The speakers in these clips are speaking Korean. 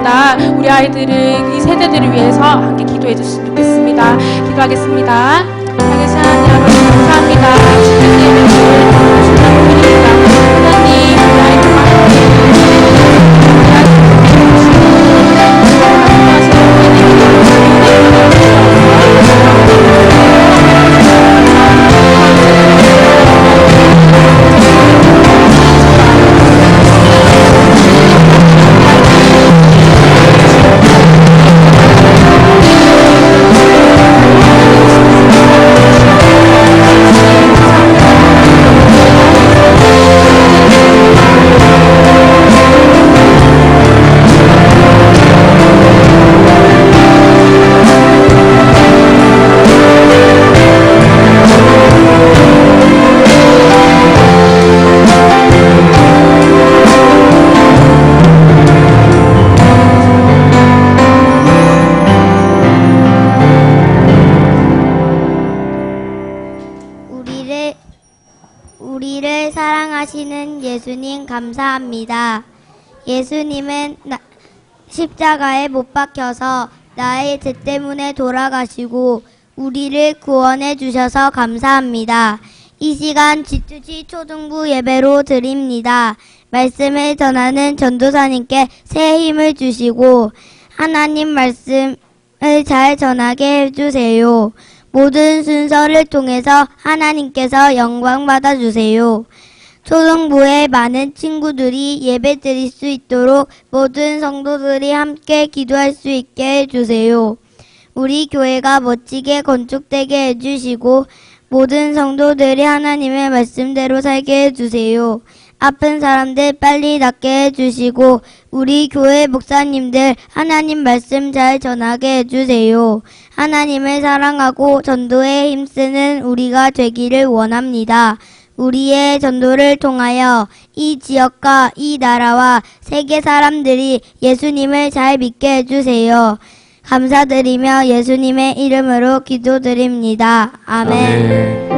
때마다 우리 아이들을 이 세대들을 위해서 함께 기도해 주시면 좋겠습니다. 기도하겠습니다. 살아계신 하나님 아버지 감사합니다. 주님의 예배를 주님입니다. 하나님 우리 아이들과 함께 우리 아이들과 우리를 사랑하시는 예수님 감사합니다. 예수님은 십자가에 못 박혀서 나의 죄 때문에 돌아가시고 우리를 구원해 주셔서 감사합니다. 이 시간 G2G 초등부 예배로 드립니다. 말씀을 전하는 전도사님께 새 힘을 주시고 하나님 말씀을 잘 전하게 해주세요. 모든 순서를 통해서 하나님께서 영광 받아주세요. 초등부에 많은 친구들이 예배 드릴 수 있도록 모든 성도들이 함께 기도할 수 있게 해주세요. 우리 교회가 멋지게 건축되게 해주시고 모든 성도들이 하나님의 말씀대로 살게 해주세요. 아픈 사람들 빨리 낫게 해주시고 우리 교회 목사님들 하나님 말씀 잘 전하게 해주세요. 하나님을 사랑하고 전도에 힘쓰는 우리가 되기를 원합니다. 우리의 전도를 통하여 이 지역과 이 나라와 세계 사람들이 예수님을 잘 믿게 해주세요. 감사드리며 예수님의 이름으로 기도드립니다. 아멘.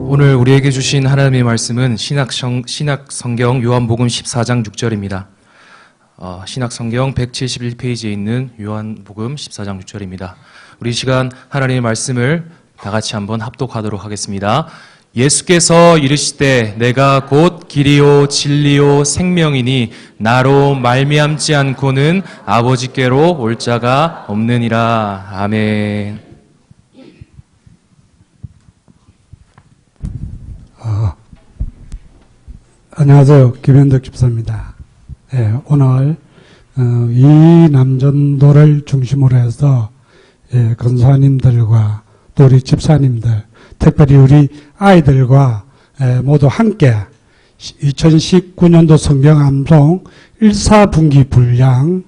오늘 우리에게 주신 하나님의 말씀은 신약성경 요한복음 14장 6절입니다. 신약성경 171페이지에 있는 요한복음 14장 6절입니다. 우리 이 시간 하나님의 말씀을 다 같이 한번 합독하도록 하겠습니다. 예수께서 이르시되 내가 곧 길이요 진리요 생명이니 나로 말미암지 않고는 아버지께로 올 자가 없느니라. 아멘. 안녕하세요. 김현덕 집사입니다. 오늘 이 남전도를 중심으로 해서 권사님들과 또 우리 집사님들, 특별히 우리 아이들과 모두 함께 2019년도 성경암송 1사분기 분량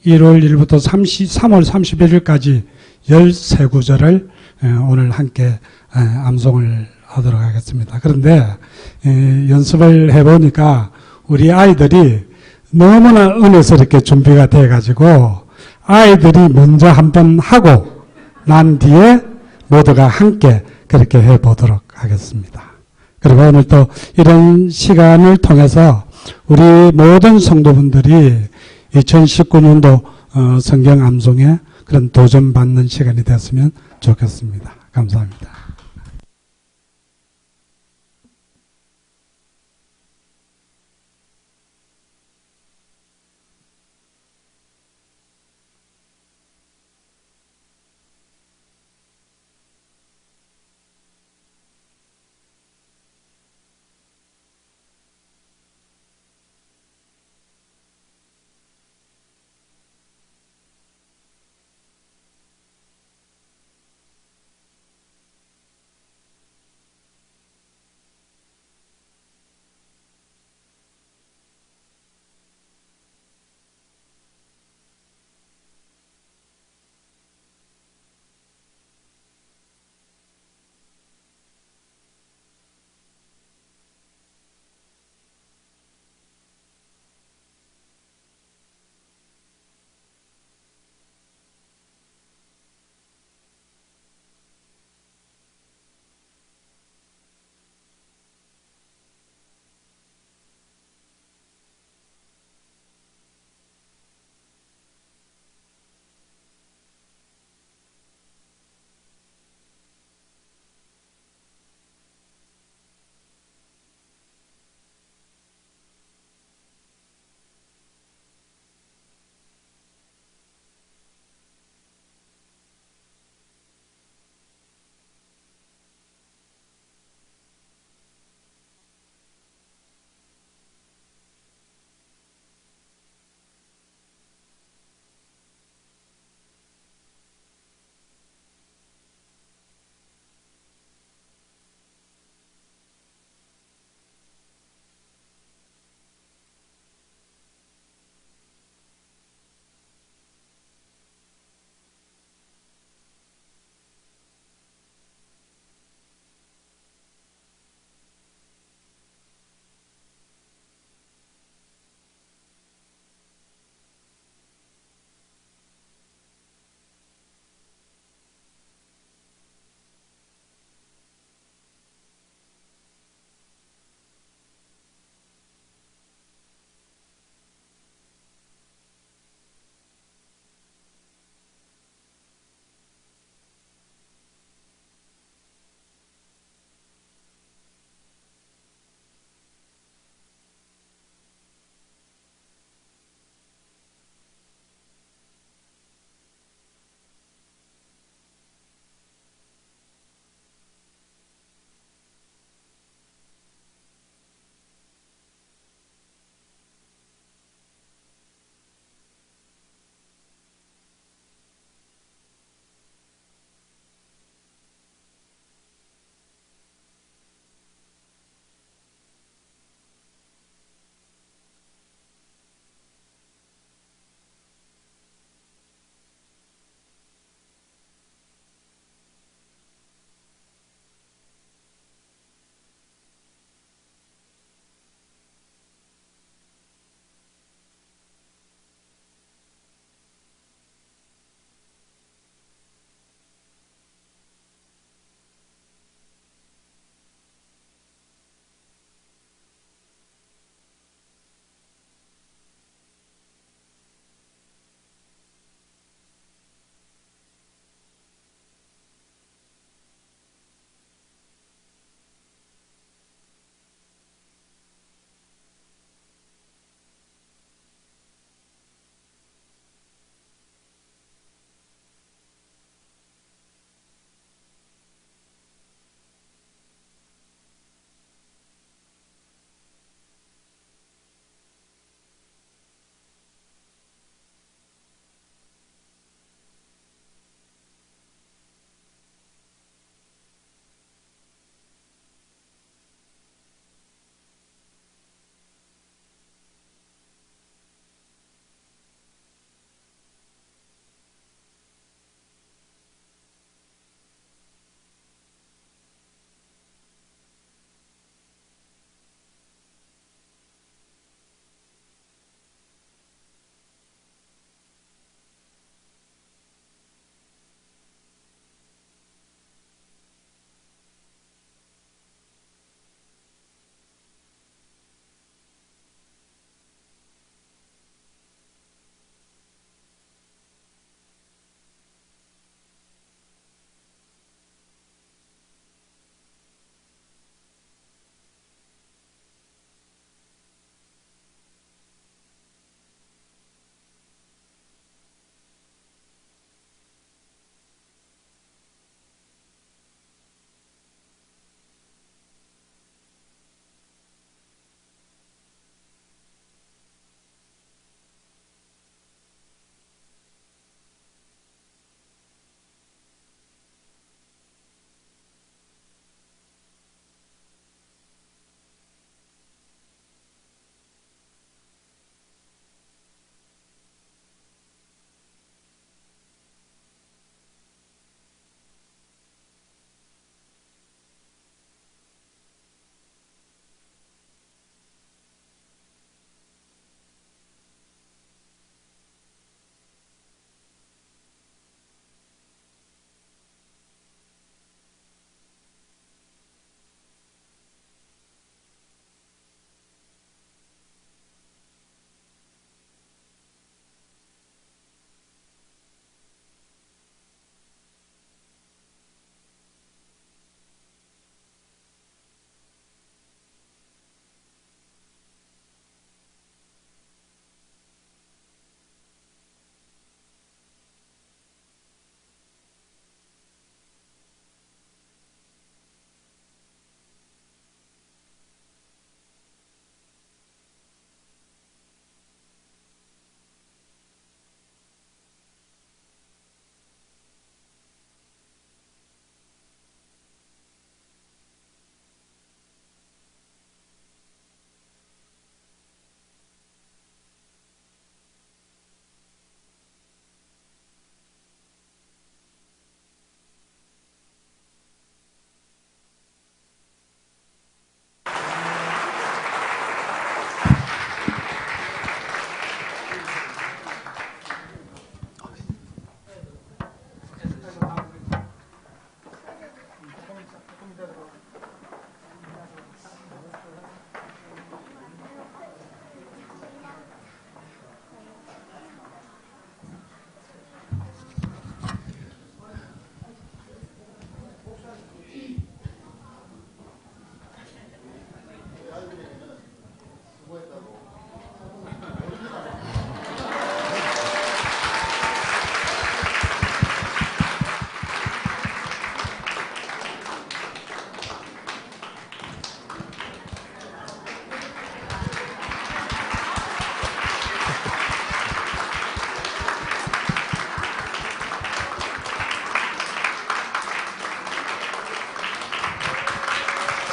1월 1일부터 3월 31일까지 13구절을 오늘 함께 암송을 하도록 하겠습니다. 그런데 연습을 해보니까 우리 아이들이 너무나 은혜스럽게 준비가 돼가지고 아이들이 먼저 한번 하고 난 뒤에 모두가 함께 그렇게 해보도록 하겠습니다. 그리고 오늘 또 이런 시간을 통해서 우리 모든 성도분들이 2019년도 성경 암송에 그런 도전받는 시간이 됐으면 좋겠습니다. 감사합니다.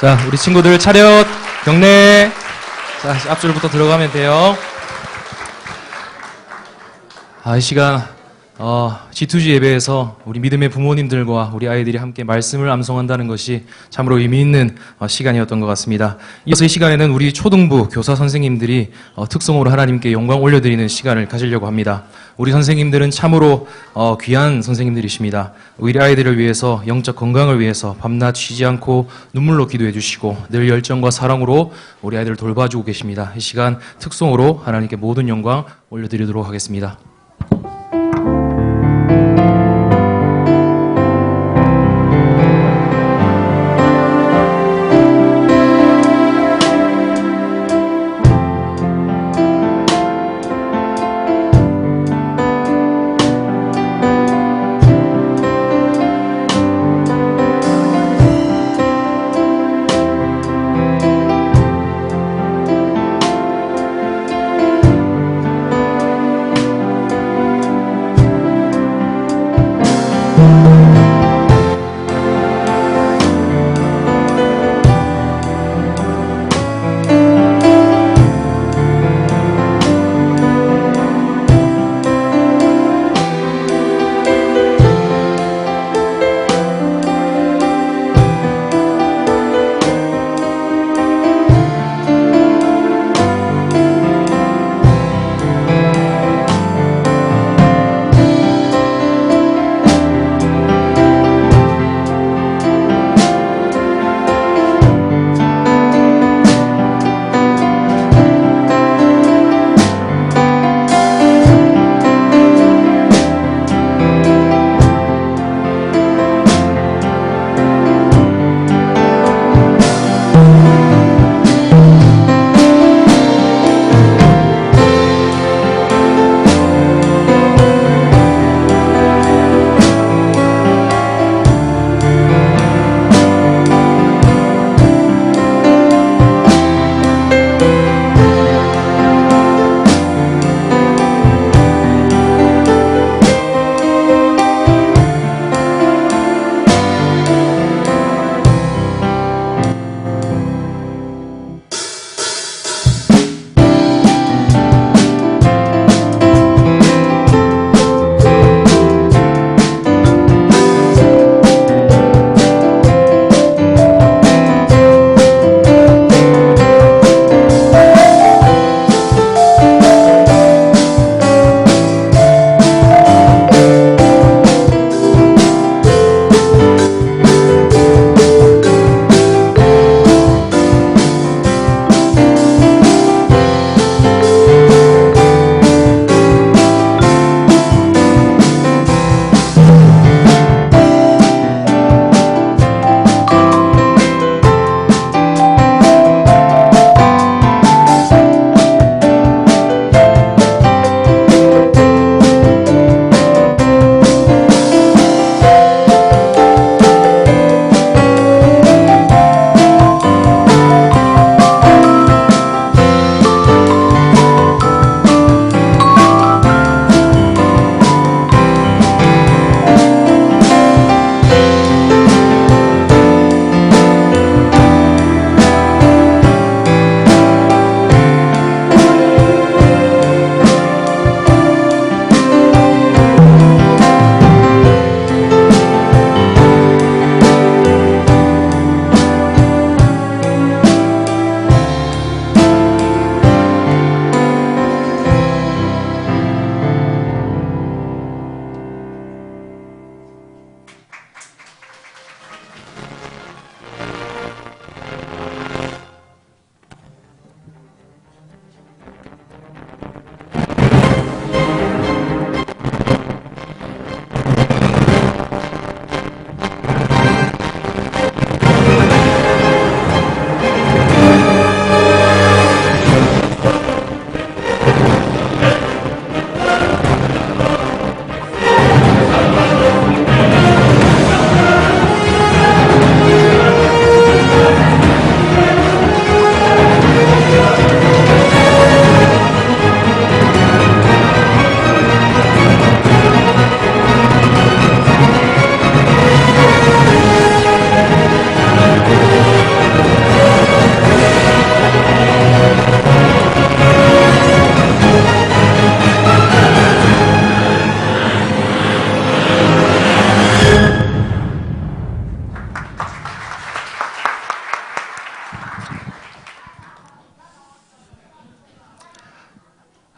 자, 우리 친구들 차렷, 경례. 자, 앞줄부터 들어가면 돼요. 이 시간, G2G 예배에서 우리 믿음의 부모님들과 우리 아이들이 함께 말씀을 암송한다는 것이 참으로 의미 있는 시간이었던 것 같습니다. 이어서 이 시간에는 우리 초등부 교사 선생님들이 특성으로 하나님께 영광 올려드리는 시간을 가지려고 합니다. 우리 선생님들은 참으로 귀한 선생님들이십니다. 우리 아이들을 위해서, 영적 건강을 위해서 밤낮 쉬지 않고 눈물로 기도해 주시고 늘 열정과 사랑으로 우리 아이들을 돌봐주고 계십니다. 이 시간 특성으로 하나님께 모든 영광 올려드리도록 하겠습니다.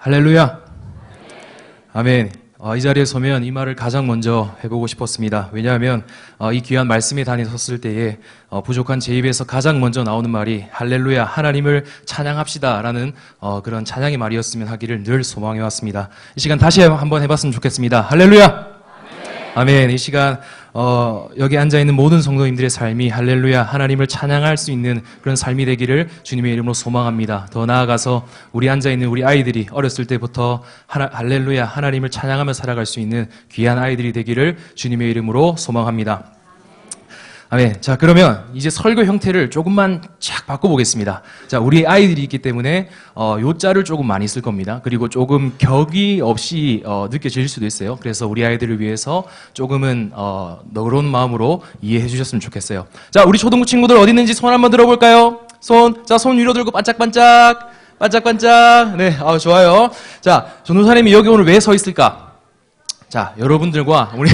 할렐루야. 아멘. 이 자리에 서면 이 말을 가장 먼저 해보고 싶었습니다. 왜냐하면 이 귀한 말씀에 단에 섰을 때에 부족한 제 입에서 가장 먼저 나오는 말이 할렐루야, 하나님을 찬양합시다라는 그런 찬양의 말이었으면 하기를 늘 소망해왔습니다. 이 시간 다시 한번 해봤으면 좋겠습니다. 할렐루야. 아멘. 이 시간 여기 앉아있는 모든 성도님들의 삶이 할렐루야, 하나님을 찬양할 수 있는 그런 삶이 되기를 주님의 이름으로 소망합니다. 더 나아가서 우리 앉아있는 우리 아이들이 어렸을 때부터 할렐루야, 하나님을 찬양하며 살아갈 수 있는 귀한 아이들이 되기를 주님의 이름으로 소망합니다. 아멘. 자, 그러면 이제 설교 형태를 조금만 쫙 바꿔보겠습니다. 자, 우리 아이들이 있기 때문에 요자를 조금 많이 쓸 겁니다. 그리고 조금 격이 없이 느껴질 수도 있어요. 그래서 우리 아이들을 위해서 조금은 너그러운 마음으로 이해해 주셨으면 좋겠어요. 자, 우리 초등부 친구들 어디 있는지 손 한번 들어볼까요? 손. 자, 손 위로 들고 반짝반짝. 반짝반짝. 네, 좋아요. 자, 전도사님이 여기 오늘 왜 서 있을까? 자, 여러분들과 우리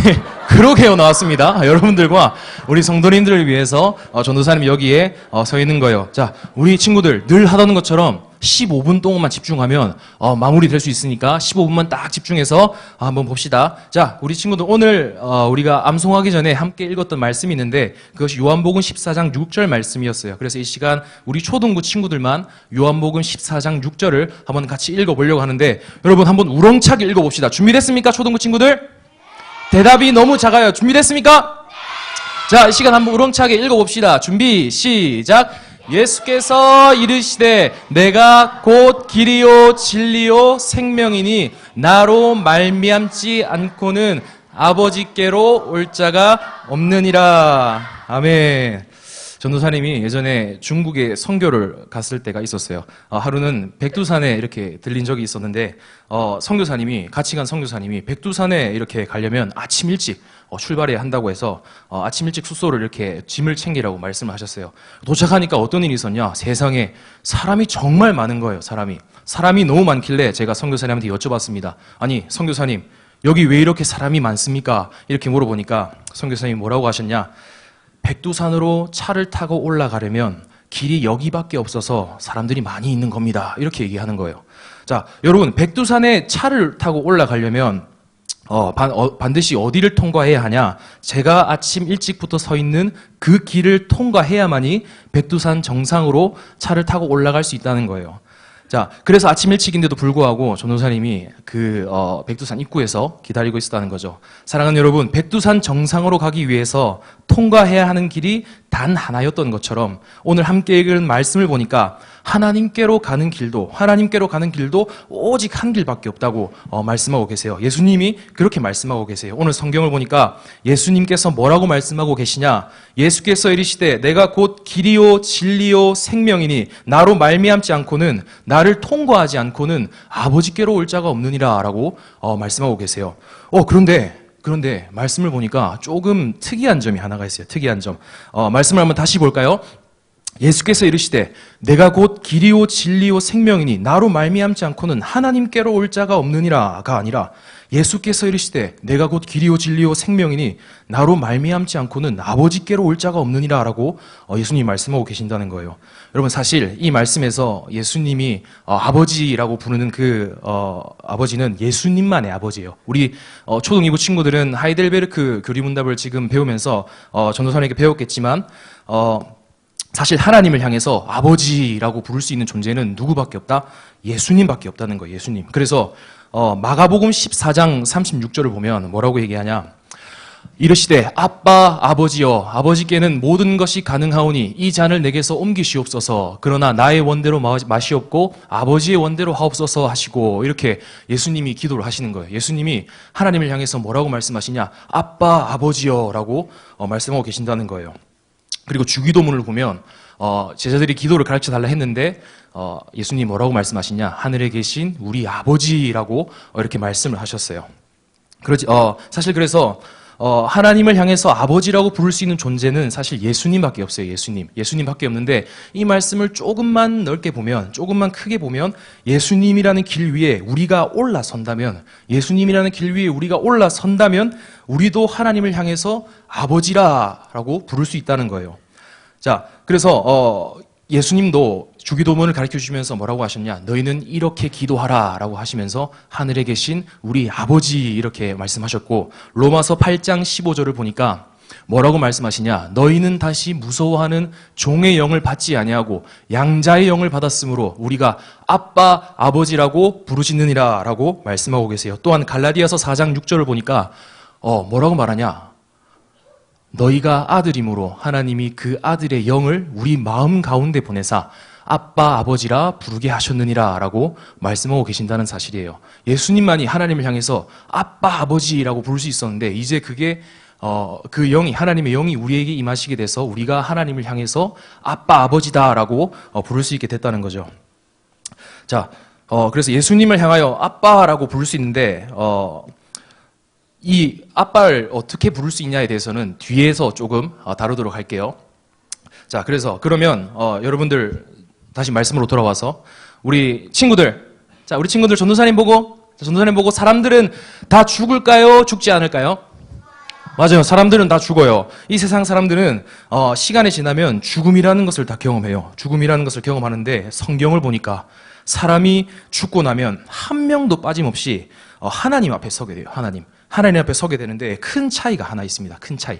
그러게요 나왔습니다. 여러분들과 우리 성도님들을 위해서 전도사님이 여기에 서 있는 거예요. 자, 우리 친구들 늘 하던 것처럼 15분 동안만 집중하면 마무리 될 수 있으니까 15분만 딱 집중해서 한번 봅시다. 자, 우리 친구들 오늘 우리가 암송하기 전에 함께 읽었던 말씀이 있는데 그것이 요한복음 14장 6절 말씀이었어요. 그래서 이 시간 우리 초등부 친구들만 요한복음 14장 6절을 한번 같이 읽어보려고 하는데 여러분 한번 우렁차게 읽어봅시다. 준비됐습니까, 초등부 친구들? 대답이 너무 작아요. 준비됐습니까? 자, 이 시간 한번 우렁차게 읽어봅시다. 준비, 시작! 예수께서 이르시되 내가 곧 길이요 진리요 생명이니 나로 말미암지 않고는 아버지께로 올 자가 없느니라. 아멘. 전도사님이 예전에 중국에 선교를 갔을 때가 있었어요. 하루는 백두산에 이렇게 들린 적이 있었는데 선교사님이 같이 간 선교사님이 백두산에 이렇게 가려면 아침 일찍 출발해야 한다고 해서 아침 일찍 숙소를 이렇게 짐을 챙기라고 말씀을 하셨어요. 도착하니까 어떤 일이 있었냐? 세상에 사람이 정말 많은 거예요. 사람이 너무 많길래 제가 선교사님한테 여쭤봤습니다. 아니 선교사님 여기 왜 이렇게 사람이 많습니까? 이렇게 물어보니까 선교사님이 뭐라고 하셨냐? 백두산으로 차를 타고 올라가려면 길이 여기밖에 없어서 사람들이 많이 있는 겁니다. 이렇게 얘기하는 거예요. 자, 여러분 백두산에 차를 타고 올라가려면 반드시 어디를 통과해야 하냐? 제가 아침 일찍부터 서 있는 그 길을 통과해야만이 백두산 정상으로 차를 타고 올라갈 수 있다는 거예요. 자, 그래서 아침 일찍인데도 불구하고 전도사님이 백두산 입구에서 기다리고 있었다는 거죠. 사랑하는 여러분, 백두산 정상으로 가기 위해서 통과해야 하는 길이 단 하나였던 것처럼 오늘 함께 읽은 말씀을 보니까 하나님께로 가는 길도 오직 한 길밖에 없다고 말씀하고 계세요. 예수님이 그렇게 말씀하고 계세요. 오늘 성경을 보니까 예수님께서 뭐라고 말씀하고 계시냐? 예수께서 이르시되 내가 곧 길이요 진리요 생명이니 나로 말미암지 않고는 나를 통과하지 않고는 아버지께로 올 자가 없느니라 라고 말씀하고 계세요. 그런데 말씀을 보니까 조금 특이한 점이 하나가 있어요. 특이한 점. 말씀을 한번 다시 볼까요? 예수께서 이르시되 내가 곧 길이요 진리요 생명이니 나로 말미암지 않고는 하나님께로 올 자가 없느니라가 아니라 예수께서 이르시되 내가 곧 길이요 진리요 생명이니 나로 말미암지 않고는 아버지께로 올 자가 없느니라라고 예수님이 말씀하고 계신다는 거예요. 여러분 사실 이 말씀에서 예수님이 아버지라고 부르는 그 아버지는 예수님만의 아버지예요. 우리 초등 2부 친구들은 하이델베르크 교리문답을 지금 배우면서 전도사님에게 배웠겠지만 사실 하나님을 향해서 아버지라고 부를 수 있는 존재는 누구밖에 없다? 예수님밖에 없다는 거예요. 예수님. 그래서 마가복음 14장 36절을 보면 뭐라고 얘기하냐? 이르시되 아빠 아버지여 아버지께는 모든 것이 가능하오니 이 잔을 내게서 옮기시옵소서. 그러나 나의 원대로 마시옵고 아버지의 원대로 하옵소서 하시고 이렇게 예수님이 기도를 하시는 거예요. 예수님이 하나님을 향해서 뭐라고 말씀하시냐? 아빠 아버지여 라고 말씀하고 계신다는 거예요. 그리고 주기도문을 보면 제자들이 기도를 가르쳐 달라 했는데 예수님이 뭐라고 말씀하시냐? 하늘에 계신 우리 아버지라고 이렇게 말씀을 하셨어요. 사실 그래서 하나님을 향해서 아버지라고 부를 수 있는 존재는 사실 예수님밖에 없어요. 예수님밖에 없는데 이 말씀을 조금만 넓게 보면, 조금만 크게 보면 예수님이라는 길 위에 우리가 올라선다면 우리도 하나님을 향해서 아버지라고 부를 수 있다는 거예요. 자, 그래서 예수님도 주기도문을 가르쳐 주시면서 뭐라고 하셨냐? 너희는 이렇게 기도하라 라고 하시면서 하늘에 계신 우리 아버지 이렇게 말씀하셨고, 로마서 8장 15절을 보니까 뭐라고 말씀하시냐? 너희는 다시 무서워하는 종의 영을 받지 아니하고 양자의 영을 받았으므로 우리가 아빠 아버지라고 부르시느니라 라고 말씀하고 계세요. 또한 갈라디아서 4장 6절을 보니까 뭐라고 말하냐? 너희가 아들이므로 하나님이 그 아들의 영을 우리 마음 가운데 보내사 아빠 아버지라 부르게 하셨느니라 라고 말씀하고 계신다는 사실이에요. 예수님만이 하나님을 향해서 아빠 아버지라고 부를 수 있었는데, 이제 그게 그 영이, 하나님의 영이 우리에게 임하시게 돼서 우리가 하나님을 향해서 아빠 아버지다라고 부를 수 있게 됐다는 거죠. 자, 그래서 예수님을 향하여 아빠라고 부를 수 있는데, 이 아빠를 어떻게 부를 수 있냐에 대해서는 뒤에서 조금 다루도록 할게요. 자, 그래서 그러면 여러분들 다시 말씀으로 돌아와서 우리 친구들 전도사님 보고 사람들은 다 죽을까요? 죽지 않을까요? 맞아요. 사람들은 다 죽어요. 이 세상 사람들은 시간이 지나면 죽음이라는 것을 다 경험해요. 죽음이라는 것을 경험하는데, 성경을 보니까 사람이 죽고 나면 한 명도 빠짐없이 하나님 앞에 서게 돼요. 하나님 앞에 서게 되는데, 큰 차이가 하나 있습니다. 큰 차이.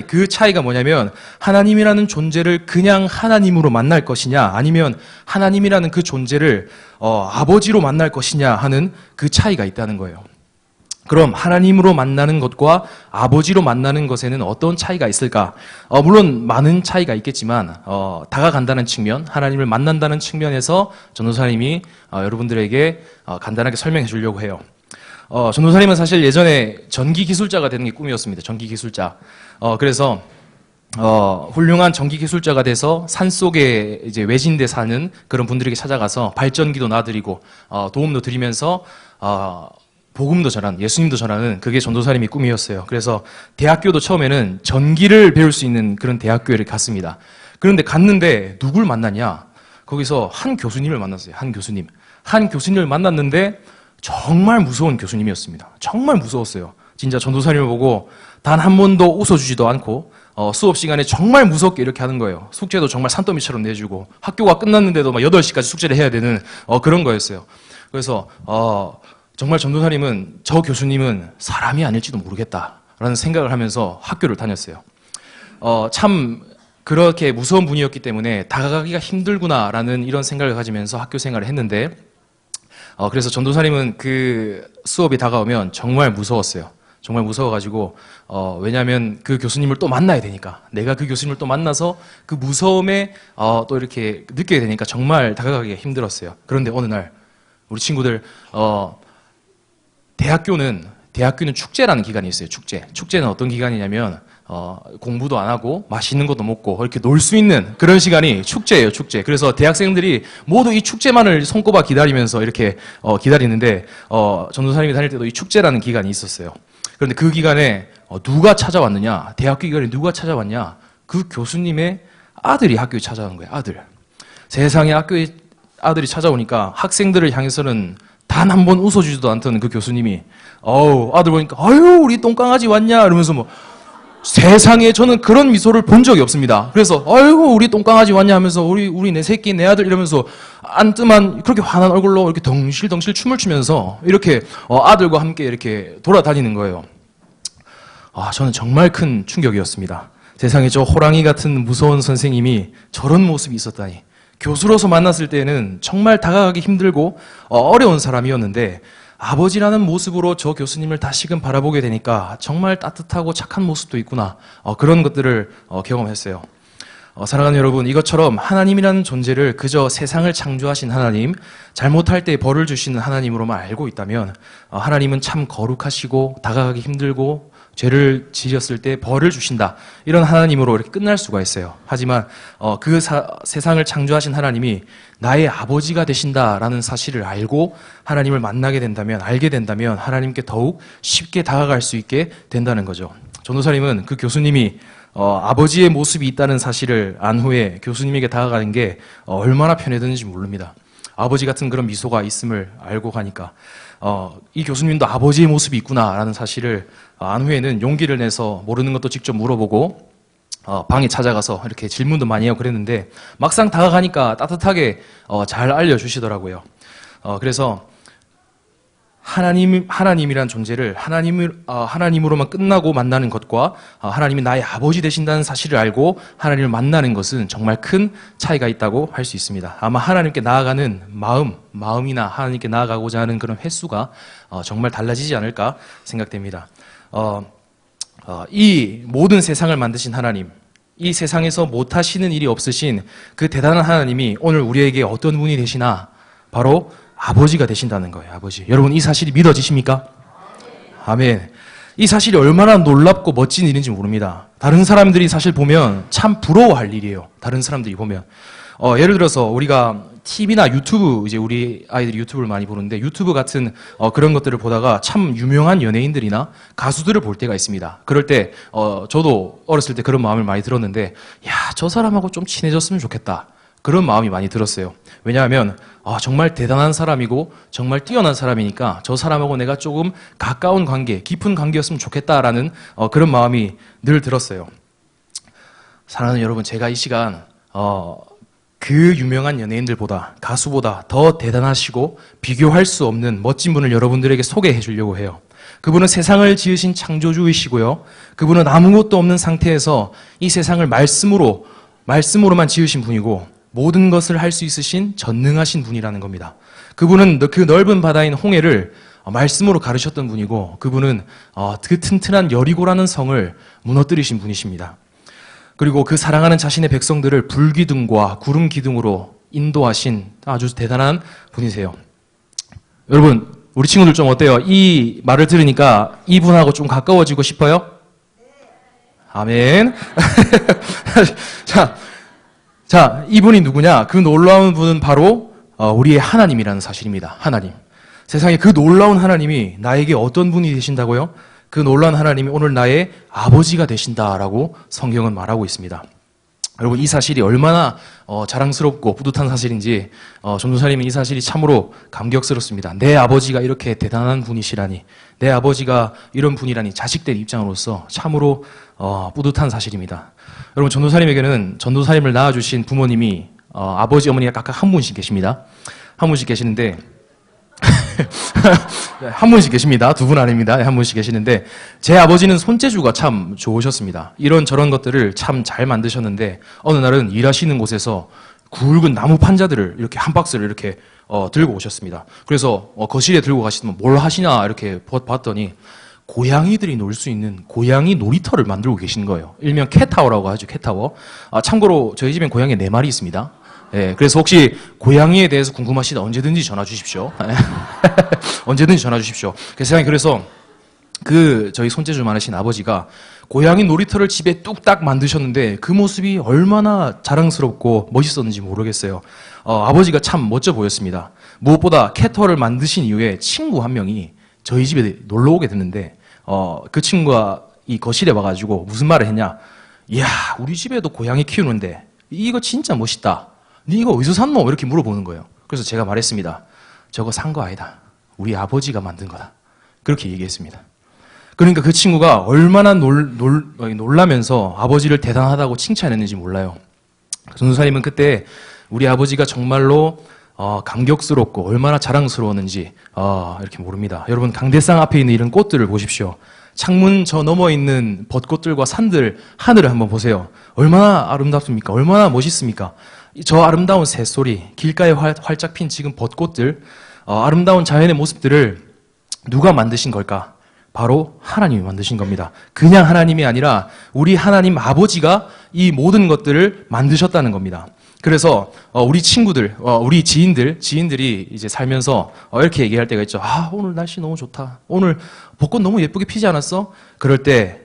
그 차이가 뭐냐면, 하나님이라는 존재를 그냥 하나님으로 만날 것이냐, 아니면 하나님이라는 그 존재를 아버지로 만날 것이냐 하는 그 차이가 있다는 거예요. 그럼 하나님으로 만나는 것과 아버지로 만나는 것에는 어떤 차이가 있을까? 물론 많은 차이가 있겠지만 다가간다는 측면, 하나님을 만난다는 측면에서 전도사님이 여러분들에게 간단하게 설명해 주려고 해요. 전도사님은 사실 예전에 전기기술자가 되는 게 꿈이었습니다. 전기기술자. 그래서 훌륭한 전기기술자가 돼서 산속에 이제 외진데 사는 그런 분들에게 찾아가서 발전기도 놔드리고 도움도 드리면서 복음도 전하는, 예수님도 전하는, 그게 전도사님의 꿈이었어요. 그래서 대학교도 처음에는 전기를 배울 수 있는 그런 대학교를 갔습니다. 그런데 갔는데 누굴 만났냐? 거기서 한 교수님을 만났어요. 한 교수님을 만났는데 정말 무서운 교수님이었습니다. 정말 무서웠어요. 진짜 전도사님을 보고 단 한 번도 웃어주지도 않고 수업 시간에 정말 무섭게 이렇게 하는 거예요. 숙제도 정말 산더미처럼 내주고, 학교가 끝났는데도 막 8시까지 숙제를 해야 되는 그런 거였어요. 그래서 정말 전도사님은, 저 교수님은 사람이 아닐지도 모르겠다라는 생각을 하면서 학교를 다녔어요. 참 그렇게 무서운 분이었기 때문에 다가가기가 힘들구나라는 이런 생각을 가지면서 학교 생활을 했는데, 그래서 전도사님은 그 수업이 다가오면 정말 무서웠어요. 정말 무서워가지고, 왜냐하면 그 교수님을 또 만나야 되니까, 내가 그 교수님을 또 만나서 그 무서움에 또 이렇게 느끼게 되니까 정말 다가가기가 힘들었어요. 그런데 어느 날 우리 친구들 대학교는 축제라는 기간이 있어요. 축제는 어떤 기간이냐면 공부도 안 하고 맛있는 것도 먹고 이렇게 놀 수 있는 그런 시간이 축제예요. 축제. 그래서 대학생들이 모두 이 축제만을 손꼽아 기다리면서 이렇게 기다리는데, 전도사님이 다닐 때도 이 축제라는 기간이 있었어요. 그런데 그 기간에 누가 찾아왔느냐? 대학교 기간에 누가 찾아왔냐? 그 교수님의 아들이 학교에 찾아온 거예요. 세상에 학교에 아들이 찾아오니까 학생들을 향해서는 단 한 번 웃어주지도 않던 그 교수님이 아들 보니까 우리 똥강아지 왔냐 이러면서 뭐, 세상에 저는 그런 미소를 본 적이 없습니다. 그래서 우리 똥강아지 왔냐 하면서 우리 내 새끼 내 아들 이러면서 안뜸한 그렇게 환한 얼굴로 이렇게 덩실덩실 춤을 추면서 이렇게 아들과 함께 이렇게 돌아다니는 거예요. 저는 정말 큰 충격이었습니다. 세상에 저 호랑이 같은 무서운 선생님이 저런 모습이 있었다니. 교수로서 만났을 때는 정말 다가가기 힘들고 어려운 사람이었는데, 아버지라는 모습으로 저 교수님을 다시금 바라보게 되니까 정말 따뜻하고 착한 모습도 있구나, 그런 것들을 경험했어요. 사랑하는 여러분, 이것처럼 하나님이라는 존재를 그저 세상을 창조하신 하나님, 잘못할 때 벌을 주시는 하나님으로만 알고 있다면 하나님은 참 거룩하시고 다가가기 힘들고 죄를 지었을 때 벌을 주신다, 이런 하나님으로 이렇게 끝날 수가 있어요. 하지만 세상을 창조하신 하나님이 나의 아버지가 되신다라는 사실을 알고 하나님을 알게 된다면 하나님께 더욱 쉽게 다가갈 수 있게 된다는 거죠. 전도사님은 그 교수님이 아버지의 모습이 있다는 사실을 안 후에 교수님에게 다가가는 게 얼마나 편했는지 모릅니다. 아버지 같은 그런 미소가 있음을 알고 가니까 이 교수님도 아버지의 모습이 있구나라는 사실을 안 후에는 용기를 내서 모르는 것도 직접 물어보고, 방에 찾아가서 이렇게 질문도 많이 하고 그랬는데 막상 다가가니까 따뜻하게 잘 알려주시더라고요. 그래서 하나님이란 존재를 하나님으로만 끝나고 만나는 것과 하나님이 나의 아버지 되신다는 사실을 알고 하나님을 만나는 것은 정말 큰 차이가 있다고 할 수 있습니다. 아마 하나님께 나아가는 마음이나 하나님께 나아가고자 하는 그런 횟수가 정말 달라지지 않을까 생각됩니다. 이 모든 세상을 만드신 하나님, 이 세상에서 못하시는 일이 없으신 그 대단한 하나님이 오늘 우리에게 어떤 분이 되시나 바로 아버지가 되신다는 거예요. 아버지. 여러분 이 사실이 믿어지십니까? 아멘. 이 사실이 얼마나 놀랍고 멋진 일인지 모릅니다. 다른 사람들이 사실 보면 참 부러워할 일이에요. 다른 사람들이 보면 예를 들어서 우리가 TV나 유튜브, 이제 우리 아이들이 유튜브를 많이 보는데 유튜브 같은 그런 것들을 보다가 참 유명한 연예인들이나 가수들을 볼 때가 있습니다. 그럴 때 저도 어렸을 때 그런 마음을 많이 들었는데 야, 저 사람하고 좀 친해졌으면 좋겠다. 그런 마음이 많이 들었어요. 왜냐하면 정말 대단한 사람이고 정말 뛰어난 사람이니까 저 사람하고 내가 조금 가까운 관계, 깊은 관계였으면 좋겠다라는 그런 마음이 늘 들었어요. 사랑하는 여러분, 제가 이 시간 그 유명한 연예인들보다, 가수보다 더 대단하시고 비교할 수 없는 멋진 분을 여러분들에게 소개해 주려고 해요. 그분은 세상을 지으신 창조주이시고요. 그분은 아무것도 없는 상태에서 이 세상을 말씀으로만 지으신 분이고 모든 것을 할 수 있으신 전능하신 분이라는 겁니다. 그분은 그 넓은 바다인 홍해를 말씀으로 가르셨던 분이고 그분은 그 튼튼한 여리고라는 성을 무너뜨리신 분이십니다. 그리고 그 사랑하는 자신의 백성들을 불기둥과 구름 기둥으로 인도하신 아주 대단한 분이세요. 여러분, 우리 친구들 좀 어때요? 이 말을 들으니까 이분하고 좀 가까워지고 싶어요? 아멘. 자, 이분이 누구냐? 그 놀라운 분은 바로 우리의 하나님이라는 사실입니다. 하나님. 세상에 그 놀라운 하나님이 나에게 어떤 분이 되신다고요? 그 놀라운 하나님이 오늘 나의 아버지가 되신다라고 성경은 말하고 있습니다. 여러분, 이 사실이 얼마나 자랑스럽고 뿌듯한 사실인지 전도사님은 이 사실이 참으로 감격스럽습니다. 내 아버지가 이렇게 대단한 분이시라니, 내 아버지가 이런 분이라니 자식들 입장으로서 참으로 뿌듯한 사실입니다. 여러분, 전도사님에게는 전도사님을 낳아주신 부모님이 아버지, 어머니가 각각 한 분씩 계십니다. 한 분씩 계시는데 한 분씩 계십니다. 두 분 아닙니다. 한 분씩 계시는데 제 아버지는 손재주가 참 좋으셨습니다. 이런 저런 것들을 참 잘 만드셨는데 어느 날은 일하시는 곳에서 굵은 나무 판자들을 이렇게 한 박스를 이렇게 들고 오셨습니다. 그래서 거실에 들고 가시면 뭘 하시나 이렇게 봤더니 고양이들이 놀 수 있는 고양이 놀이터를 만들고 계신 거예요. 일명 캣타워라고 하죠. 캣타워. 참고로 저희 집엔 고양이 4마리 있습니다. 예, 그래서 혹시 고양이에 대해서 궁금하시다 언제든지 전화 주십시오. 언제든지 전화 주십시오. 그래서 저희 손재주 많으신 아버지가 고양이 놀이터를 집에 뚝딱 만드셨는데 그 모습이 얼마나 자랑스럽고 멋있었는지 모르겠어요. 아버지가 참 멋져 보였습니다. 무엇보다 캣타워를 만드신 이후에 친구 한 명이 저희 집에 놀러 오게 됐는데 그 친구가 이 거실에 와가지고 무슨 말을 했냐? 이야, 우리 집에도 고양이 키우는데 이거 진짜 멋있다. 니 이거 어디서 샀노? 이렇게 물어보는 거예요. 그래서 제가 말했습니다. 저거 산 거 아니다. 우리 아버지가 만든 거다. 그렇게 얘기했습니다. 그러니까 그 친구가 얼마나 놀라면서 아버지를 대단하다고 칭찬했는지 몰라요. 전도사님은 그때 우리 아버지가 정말로 감격스럽고 얼마나 자랑스러웠는지 이렇게 모릅니다. 여러분, 강대상 앞에 있는 이런 꽃들을 보십시오. 창문 저 너머 있는 벚꽃들과 산들, 하늘을 한번 보세요. 얼마나 아름답습니까? 얼마나 멋있습니까? 저 아름다운 새소리, 길가에 활짝 핀 지금 벚꽃들, 아름다운 자연의 모습들을 누가 만드신 걸까? 바로 하나님이 만드신 겁니다. 그냥 하나님이 아니라 우리 하나님 아버지가 이 모든 것들을 만드셨다는 겁니다. 그래서 우리 친구들, 우리 지인들이 이제 살면서 이렇게 얘기할 때가 있죠. 오늘 날씨 너무 좋다. 오늘 벚꽃 너무 예쁘게 피지 않았어? 그럴 때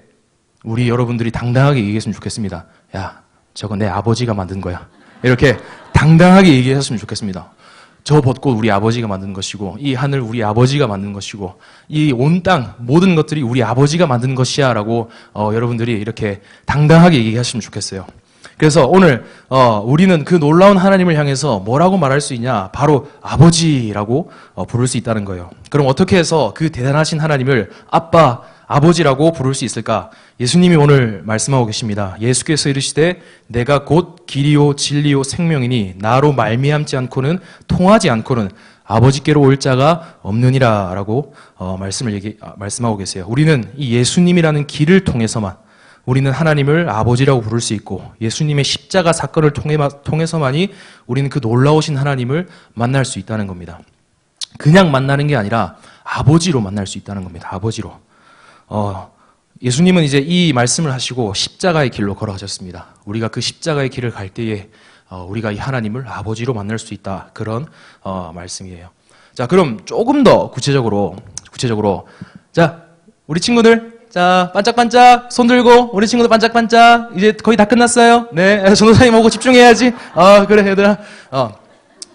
우리 여러분들이 당당하게 얘기했으면 좋겠습니다. 야, 저거 내 아버지가 만든 거야. 이렇게 당당하게 얘기하셨으면 좋겠습니다. 저 벚꽃 우리 아버지가 만든 것이고 이 하늘 우리 아버지가 만든 것이고 이 온 땅 모든 것들이 우리 아버지가 만든 것이야 라고 여러분들이 이렇게 당당하게 얘기하시면 좋겠어요. 그래서 오늘 우리는 그 놀라운 하나님을 향해서 뭐라고 말할 수 있냐? 바로 아버지라고 부를 수 있다는 거예요. 그럼 어떻게 해서 그 대단하신 하나님을 아빠, 아버지라고 부를 수 있을까? 예수님이 오늘 말씀하고 계십니다. 예수께서 이르시되 내가 곧 길이요 진리요 생명이니 나로 말미암지 않고는 통하지 않고는 아버지께로 올 자가 없느니라라고 말씀하고 계세요. 우리는 이 예수님이라는 길을 통해서만 우리는 하나님을 아버지라고 부를 수 있고 예수님의 십자가 사건을 통해서만이 우리는 그 놀라우신 하나님을 만날 수 있다는 겁니다. 그냥 만나는 게 아니라 아버지로 만날 수 있다는 겁니다. 아버지로. 예수님은 이제 이 말씀을 하시고 십자가의 길로 걸어가셨습니다. 우리가 그 십자가의 길을 갈 때에 우리가 이 하나님을 아버지로 만날 수 있다. 그런 말씀이에요. 자, 그럼 조금 더 구체적으로 자, 우리 친구들 자, 반짝반짝 손 들고 우리 친구들 반짝반짝 이제 거의 다 끝났어요. 네, 전도사님 오고 집중해야지. 그래 얘들아.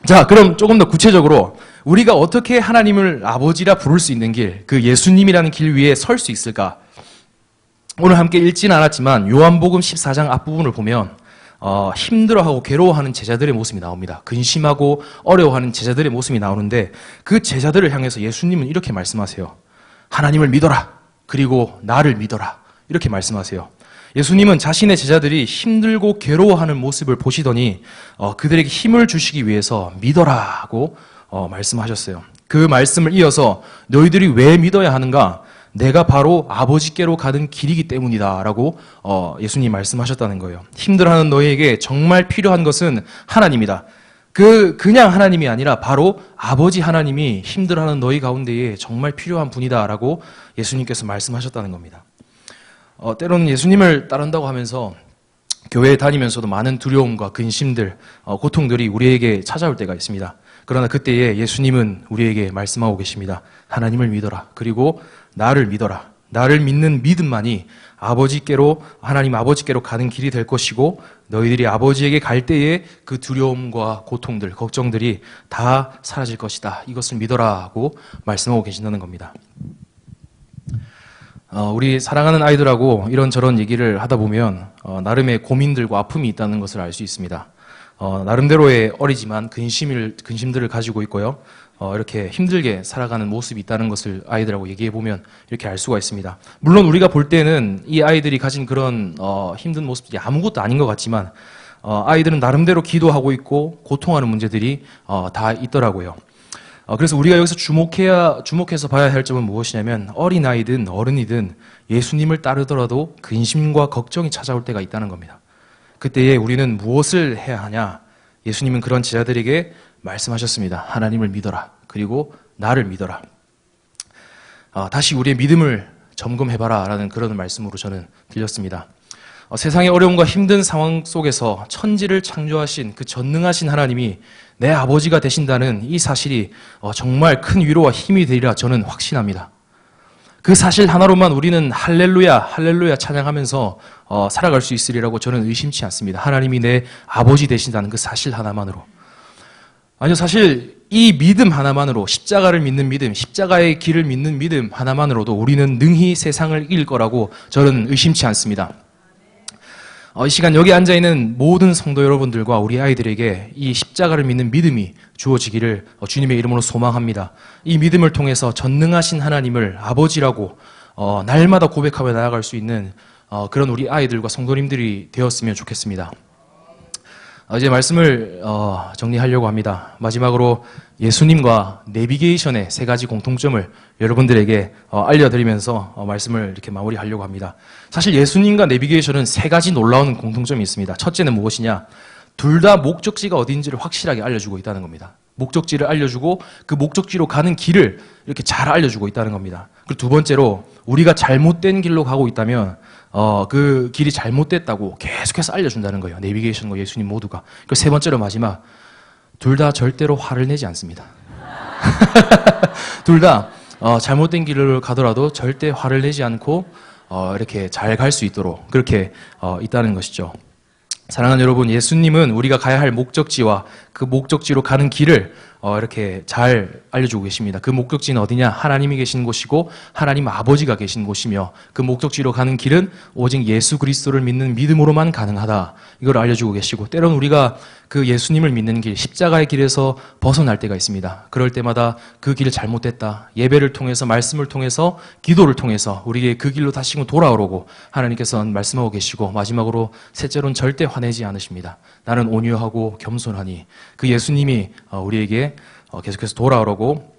자, 그럼 조금 더 구체적으로 우리가 어떻게 하나님을 아버지라 부를 수 있는 길, 그 예수님이라는 길 위에 설 수 있을까? 오늘 함께 읽지는 않았지만 요한복음 14장 앞부분을 보면 힘들어하고 괴로워하는 제자들의 모습이 나옵니다. 근심하고 어려워하는 제자들의 모습이 나오는데 그 제자들을 향해서 예수님은 이렇게 말씀하세요. 하나님을 믿어라. 그리고 나를 믿어라. 이렇게 말씀하세요. 예수님은 자신의 제자들이 힘들고 괴로워하는 모습을 보시더니 그들에게 힘을 주시기 위해서 믿어라고 말씀하셨어요. 그 말씀을 이어서 너희들이 왜 믿어야 하는가? 내가 바로 아버지께로 가는 길이기 때문이다 라고 예수님이 말씀하셨다는 거예요. 힘들어하는 너희에게 정말 필요한 것은 하나님이다. 그냥 하나님이 아니라 바로 아버지 하나님이 힘들어하는 너희 가운데에 정말 필요한 분이다 라고 예수님께서 말씀하셨다는 겁니다. 때로는 예수님을 따른다고 하면서 교회에 다니면서도 많은 두려움과 근심들, 고통들이 우리에게 찾아올 때가 있습니다. 그러나 그때에 예수님은 우리에게 말씀하고 계십니다. 하나님을 믿어라. 그리고 나를 믿어라. 나를 믿는 믿음만이 하나님 아버지께로 가는 길이 될 것이고 너희들이 아버지에게 갈 때에 그 두려움과 고통들, 걱정들이 다 사라질 것이다. 이것을 믿어라고 말씀하고 계신다는 겁니다. 우리 사랑하는 아이들하고 이런저런 얘기를 하다 보면 나름의 고민들과 아픔이 있다는 것을 알 수 있습니다. 나름대로의 어리지만 근심들을 가지고 있고요. 이렇게 힘들게 살아가는 모습이 있다는 것을 아이들하고 얘기해 보면 이렇게 알 수가 있습니다. 물론 우리가 볼 때는 이 아이들이 가진 그런 힘든 모습들이 아무것도 아닌 것 같지만 아이들은 나름대로 기도하고 있고 고통하는 문제들이 다 있더라고요. 그래서 우리가 여기서 주목해서 봐야 할 점은 무엇이냐면 어린아이든 어른이든 예수님을 따르더라도 근심과 걱정이 찾아올 때가 있다는 겁니다. 그때에 우리는 무엇을 해야 하냐? 예수님은 그런 제자들에게 말씀하셨습니다. 하나님을 믿어라. 그리고 나를 믿어라. 다시 우리의 믿음을 점검해봐라 라는 그런 말씀으로 저는 들렸습니다. 세상의 어려움과 힘든 상황 속에서 천지를 창조하신 그 전능하신 하나님이 내 아버지가 되신다는 이 사실이 정말 큰 위로와 힘이 되리라 저는 확신합니다. 그 사실 하나로만 우리는 할렐루야, 할렐루야 찬양하면서 살아갈 수 있으리라고 저는 의심치 않습니다. 하나님이 내 아버지 되신다는 그 사실 하나만으로. 아니요, 사실 이 믿음 하나만으로, 십자가를 믿는 믿음, 십자가의 길을 믿는 믿음 하나만으로도 우리는 능히 세상을 이길 거라고 저는 의심치 않습니다. 이 시간 여기 앉아있는 모든 성도 여러분들과 우리 아이들에게 이 십자가를 믿는 믿음이 주어지기를 주님의 이름으로 소망합니다. 이 믿음을 통해서 전능하신 하나님을 아버지라고 날마다 고백하며 나아갈 수 있는 그런 우리 아이들과 성도님들이 되었으면 좋겠습니다. 이제 말씀을 정리하려고 합니다. 마지막으로 예수님과 내비게이션의 세 가지 공통점을 여러분들에게 알려드리면서 말씀을 이렇게 마무리하려고 합니다. 사실 예수님과 내비게이션은 세 가지 놀라운 공통점이 있습니다. 첫째는 무엇이냐? 둘 다 목적지가 어딘지를 확실하게 알려주고 있다는 겁니다. 목적지를 알려주고 그 목적지로 가는 길을 이렇게 잘 알려주고 있다는 겁니다. 그리고 두 번째로 우리가 잘못된 길로 가고 있다면 그 길이 잘못됐다고 계속해서 알려준다는 거예요. 내비게이션과 예수님 모두가. 그리고 세 번째로 마지막, 둘 다 절대로 화를 내지 않습니다. 둘 다 잘못된 길을 가더라도 절대 화를 내지 않고 이렇게 잘 갈 수 있도록 그렇게 있다는 것이죠. 사랑하는 여러분, 예수님은 우리가 가야 할 목적지와 그 목적지로 가는 길을 이렇게 잘 알려주고 계십니다. 그 목적지는 어디냐? 하나님이 계신 곳이고 하나님 아버지가 계신 곳이며 그 목적지로 가는 길은 오직 예수 그리스도를 믿는 믿음으로만 가능하다. 이걸 알려주고 계시고 때로는 우리가 그 예수님을 믿는 길, 십자가의 길에서 벗어날 때가 있습니다. 그럴 때마다 그 길을 잘못됐다. 예배를 통해서 말씀을 통해서 기도를 통해서 우리에게 그 길로 다시금 돌아오라고 하나님께서는 말씀하고 계시고 마지막으로 셋째로는 절대 화내지 않으십니다. 나는 온유하고 겸손하니 그 예수님이 우리에게 계속해서 돌아오라고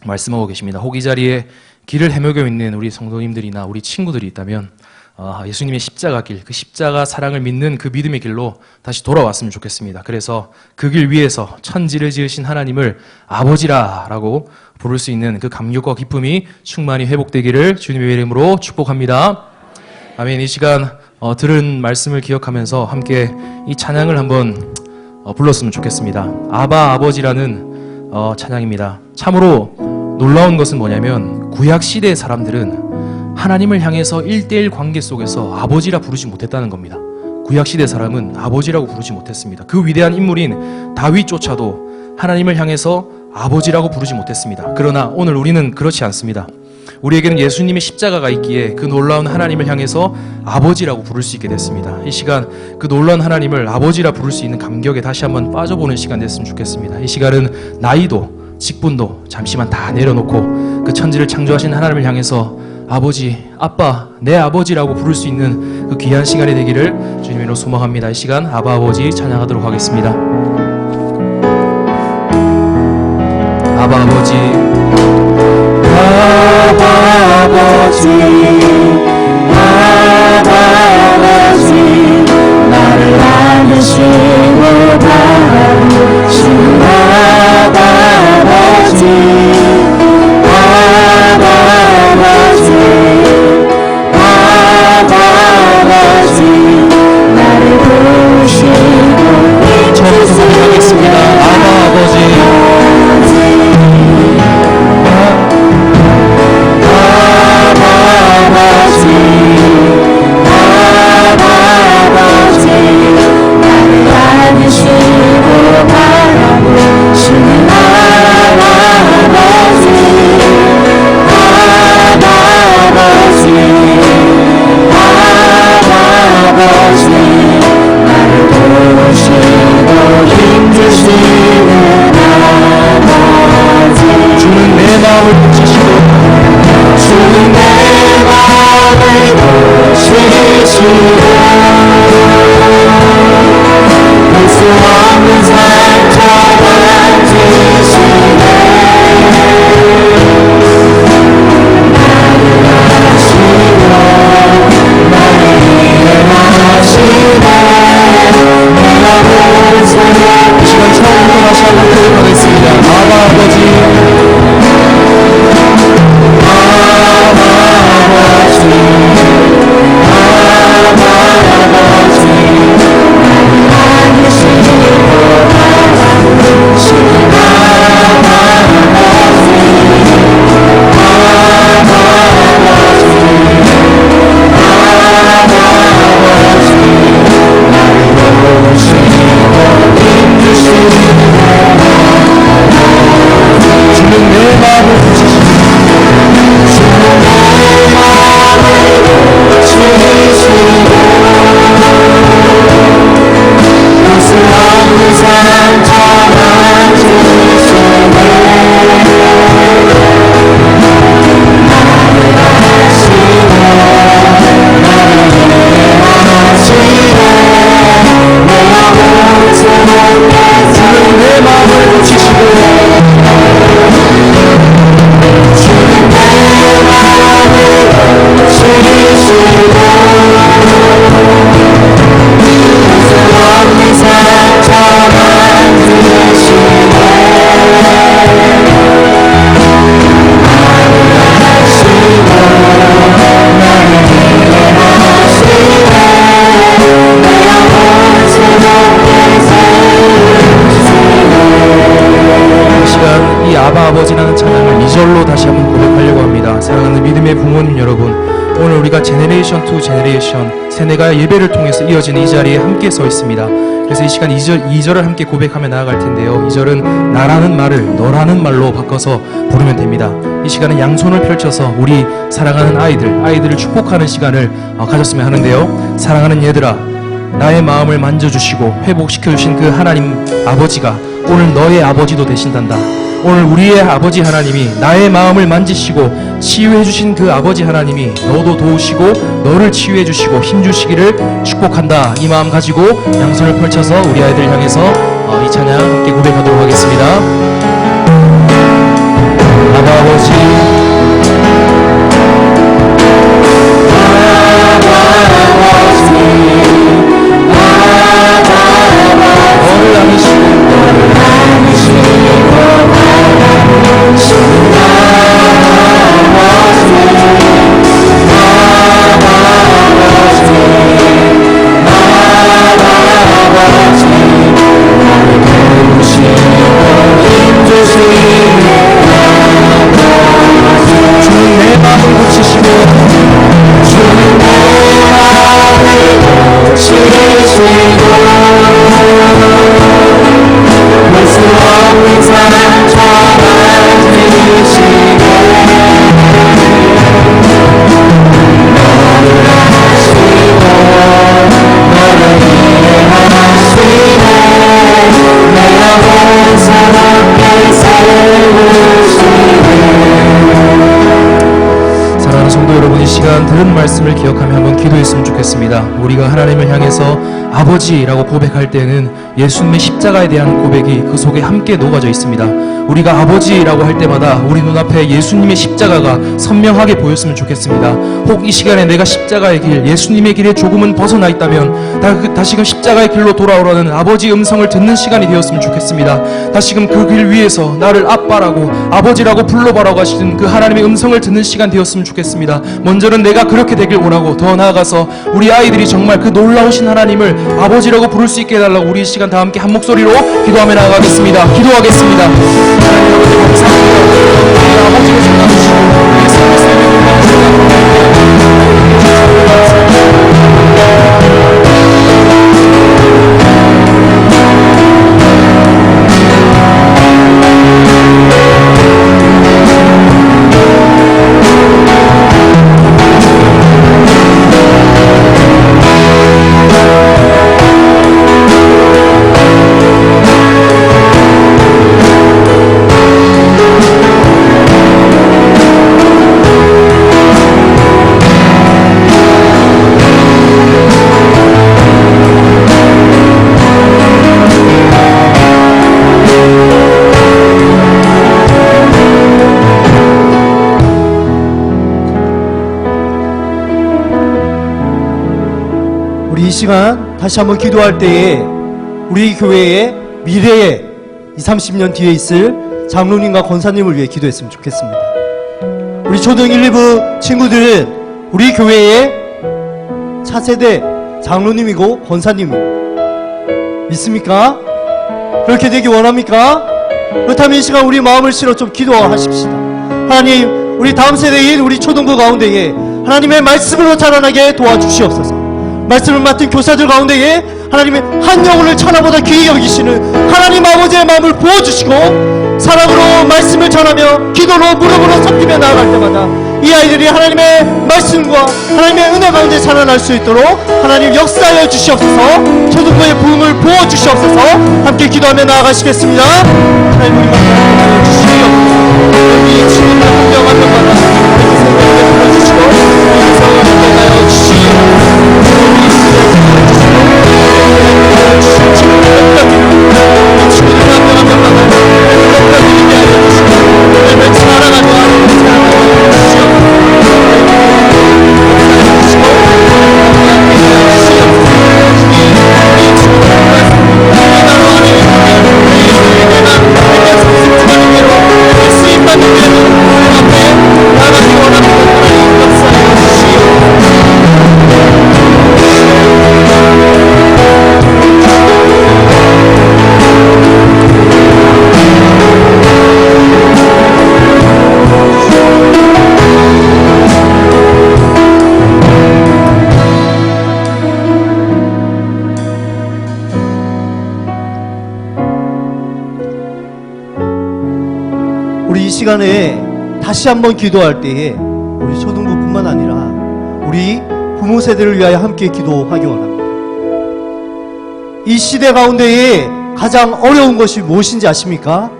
말씀하고 계십니다. 혹 이 자리에 길을 헤매고 있는 우리 성도님들이나 우리 친구들이 있다면 예수님의 십자가 길, 그 십자가 사랑을 믿는 그 믿음의 길로 다시 돌아왔으면 좋겠습니다. 그래서 그 길 위에서 천지를 지으신 하나님을 아버지라라고 부를 수 있는 그 감격과 기쁨이 충만히 회복되기를 주님의 이름으로 축복합니다. 아멘. 이 시간 들은 말씀을 기억하면서 함께 이 찬양을 한번 불렀으면 좋겠습니다. 아바 아버지라는 찬양입니다. 참으로 놀라운 것은 뭐냐면 구약 시대의 사람들은 하나님을 향해서 1대1 관계 속에서 아버지라 부르지 못했다는 겁니다. 구약 시대 사람은 아버지라고 부르지 못했습니다. 그 위대한 인물인 다윗조차도 하나님을 향해서 아버지라고 부르지 못했습니다. 그러나 오늘 우리는 그렇지 않습니다. 우리에게는 예수님의 십자가가 있기에 그 놀라운 하나님을 향해서 아버지라고 부를 수 있게 됐습니다. 이 시간 그 놀라운 하나님을 아버지라 부를 수 있는 감격에 다시 한번 빠져보는 시간 됐으면 좋겠습니다. 이 시간은 나이도 직분도 잠시만 다 내려놓고 그 천지를 창조하신 하나님을 향해서 아버지, 아빠, 내 아버지라고 부를 수 있는 그 귀한 시간이 되기를 주님으로 소망합니다. 이 시간 아바 아버지 찬양하도록 하겠습니다. 아바 아버지, 아바 아버지, 아바 아버지, 나를 안으시고 바라보시는 아바 아버지, 아바 아버지, 아바 아버지, 나를 보시고 처음부터 하겠습니다. 아바 아버지, 주는 내 마음을 고치시고 주는 내 마음을 고치시고 볼수 없는 상처 만지시네 나를 하시고 나를 이해하시네 내가 모든 사랑 이 시간 처음부터 다시 한번 고백하겠습니다. 아바 아버지, 아버지라는 찬양을 2절로 다시 한번 고백하려고 합니다. 사랑하는 믿음의 부모님 여러분, 오늘 우리가 제네레이션 투 제네레이션 세대가 예배를 통해서 이어지는 이 자리에 함께 서 있습니다. 그래서 이 시간 2절을 함께 고백하며 나아갈 텐데요. 2절은 나라는 말을 너라는 말로 바꿔서 부르면 됩니다. 이 시간은 양손을 펼쳐서 우리 사랑하는 아이들을 축복하는 시간을 가졌으면 하는데요. 사랑하는 얘들아, 나의 마음을 만져주시고 회복시켜주신 그 하나님 아버지가 오늘 너의 아버지도 되신단다. 오늘 우리의 아버지 하나님이 나의 마음을 만지시고 치유해주신 그 아버지 하나님이 너도 도우시고 너를 치유해주시고 힘주시기를 축복한다. 이 마음 가지고 양손을 펼쳐서 우리 아이들 향해서 이 찬양 함께 고백하도록 하겠습니다. 아버지 너를 안으시고 주는 내 마음을 고치시고 주는 내 마음을 고치시고 볼 수 없는 사랑처럼 만드시고 너를 아시고 너를 이해하시네 내 영혼 사랑에 세우시네. 사랑하는 성도 여러분, 이 시간 들은 말씀을 기억하며 한번 기도했으면 좋겠습니다. 우리가 하나님을 향해서 아버지라고 고백할 때는 예수님의 십자가에 대한 고백이 그 속에 함께 녹아져 있습니다. 우리가 아버지라고 할 때마다 우리 눈앞에 예수님의 십자가가 선명하게 보였으면 좋겠습니다. 혹 이 시간에 내가 십자가의 길, 예수님의 길에 조금은 벗어나 있다면 다시금 십자가의 길로 돌아오라는 아버지 음성을 듣는 시간이 되었으면 좋겠습니다. 다시금 그 길 위에서 나를 아빠라고 아버지라고 불러봐라고 하시는 그 하나님의 음성을 듣는 시간 되었으면 좋겠습니다. 먼저는 내가 그렇게 되길 원하고 더 나아가서 우리 아이들이 정말 그 놀라우신 하나님을 아버지라고 부를 수 있게 해달라고 우리 이 시간 다 함께 한 목소리로 기도하며 나아가겠습니다. 기도하겠습니다. 하나님 아버지 감사합니다. 우리 아버지로 생각하시고 우리 삶의 이 시간 다시 한번 기도할 때에 우리 교회의 미래에 20-30년 뒤에 있을 장로님과 권사님을 위해 기도했으면 좋겠습니다. 우리 초등 1, 2부 친구들은 우리 교회의 차세대 장로님이고 권사님입니다. 믿습니까? 그렇게 되기 원합니까? 그렇다면 이 시간 우리 마음을 실어 좀 기도하십시다. 하나님, 우리 다음 세대인 우리 초등부 가운데에 하나님의 말씀으로 자라나게 도와주시옵소서. 말씀을 맡은 교사들 가운데에 하나님의 한 영혼을 천하보다 귀히 여기시는 하나님 아버지의 마음을 부어주시고 사랑으로 말씀을 전하며 기도로 무릎으로 섬기며 나아갈 때마다 이 아이들이 하나님의 말씀과 하나님의 은혜 가운데 자라날 수 있도록 하나님 역사하여 주시옵소서. 초등부의 부흥을 부어주시옵소서. 함께 기도하며 나아가시겠습니다. 하나님 우리 만나여 주시옵소서. 여기 친구들 한 명 한 명마다 이렇게 생명을 불러주시고 이성을 만나여 주시옵소서. 시간에 다시 한번 기도할 때에 우리 초등부뿐만 아니라 우리 부모 세대를 위하여 함께 기도하기 원합니다. 이 시대 가운데에 가장 어려운 것이 무엇인지 아십니까?